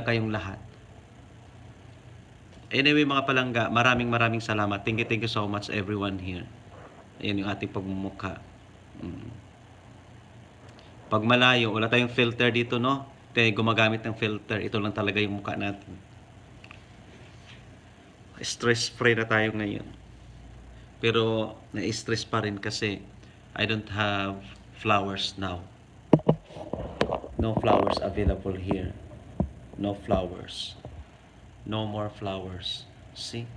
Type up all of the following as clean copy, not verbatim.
kayong lahat. Anyway mga palangga, maraming salamat. Thank you so much everyone here. Ayan yung ating pagmumukha. Pag malayo, wala tayong filter dito, no? Kaya gumagamit ng filter. Ito lang talaga yung mukha natin. Stress-free na tayo ngayon. Pero na-stress pa rin kasi I don't have flowers now. No flowers available here. No flowers. No more flowers. See?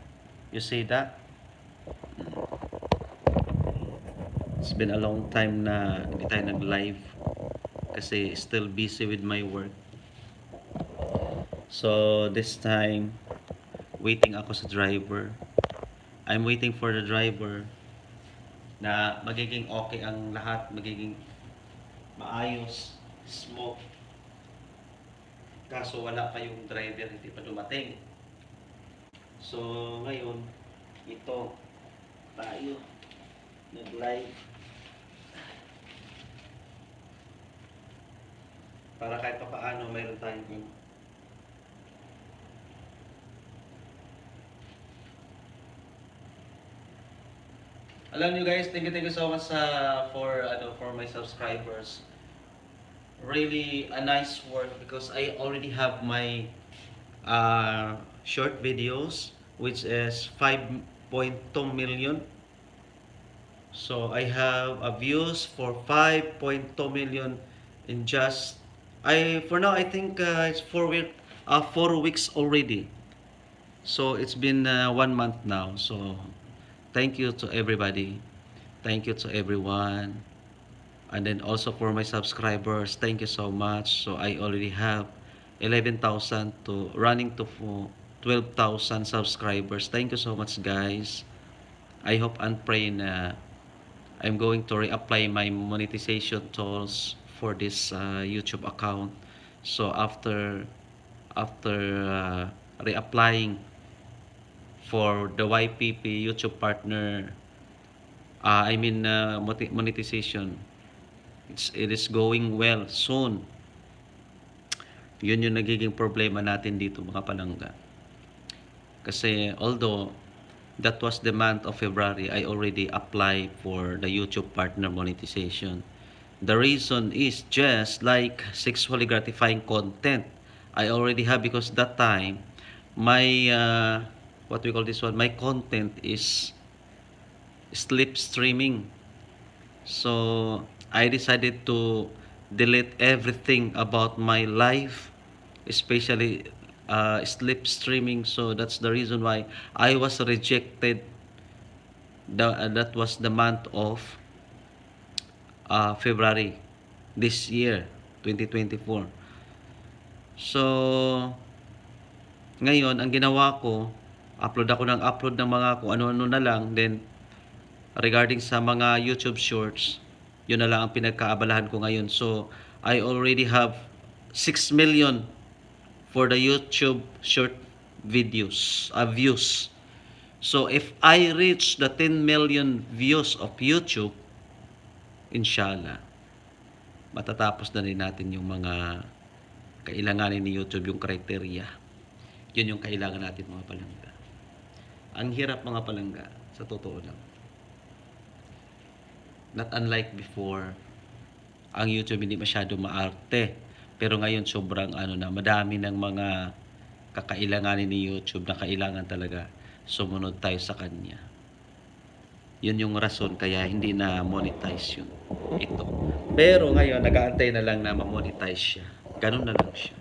You see that? It's been a long time na hindi tayo nag-live kasi still busy with my work. So this time, waiting ako sa driver. I'm waiting for the driver na magiging okay ang lahat, magiging maayos, smooth. Kaso wala pa yung driver, hindi pa dumating. So ngayon, ito, tayo, nag-live. Para kahit pa paano, mayroon tayong alam nyo guys, thank you so much for my subscribers. Really a nice work because I already have my short videos which is 5.2 million. So I have views for 5.2 million in just for now I think it's 4 weeks already. So it's been 1 month now. So thank you to everybody. Thank you to everyone. And then also for my subscribers, thank you so much. So I already have 11,000 to running to 12,000 subscribers. Thank you so much guys. I hope and pray na I'm going to reapply my monetization tools for this YouTube account. So after reapplying for the YPP YouTube partner, monetization, it is going well soon. Yun yung nagiging problema natin dito mga palangga. Kasi although that was the month of February, I already applied for the YouTube partner monetization. The reason is just like sexually gratifying content. I already have because that time my what we call this one, my content is sleep streaming. So I decided to delete everything about my life, especially sleep streaming. So that's the reason why I was rejected. That was the month of February this year, 2024. So ngayon ang ginawa ko, upload ng mga kung ano-ano na lang. Then regarding sa mga YouTube shorts, yun na lang ang pinagkaabalahan ko ngayon. So I already have 6 million for the YouTube short videos, views. So if I reach the 10 million views of YouTube, inshallah, matatapos na rin natin yung mga kailanganin ni YouTube, yung criteria. Yun yung kailangan natin mga palangga. Ang hirap mga palangga, sa totoo lang. Not unlike before, ang YouTube hindi masyado maarte. Pero ngayon sobrang madami ng mga kakailanganin ni YouTube na kailangan talaga sumunod tayo sa kanya. Yun yung rason kaya hindi na monetize yun. Ito. Pero ngayon, nag-aantay na lang na ma-monetize siya. Ganun na lang siya.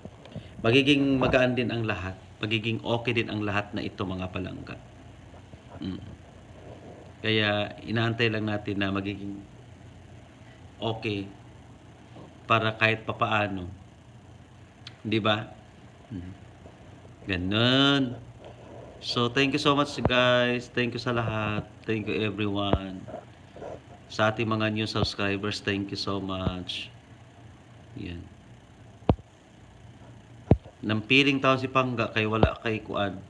Magiging magaan din ang lahat. Magiging okay din ang lahat na ito mga palangga. Kaya inaantay lang natin na magiging okay para kahit papaano. Di ba? Ganun. So, thank you so much guys. Thank you sa lahat. Thank you everyone. Sa ating mga new subscribers, thank you so much. Yan. Nampiling tao si Pangga kay wala kay kuan.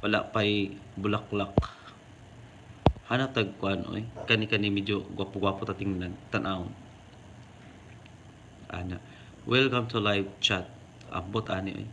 Wala pay bulaklak. Hanatag kuan oy. Kani medyo gwapo-gwapo ta tingnan, tan-aw. Ana. Welcome to live chat. Abot ani oy.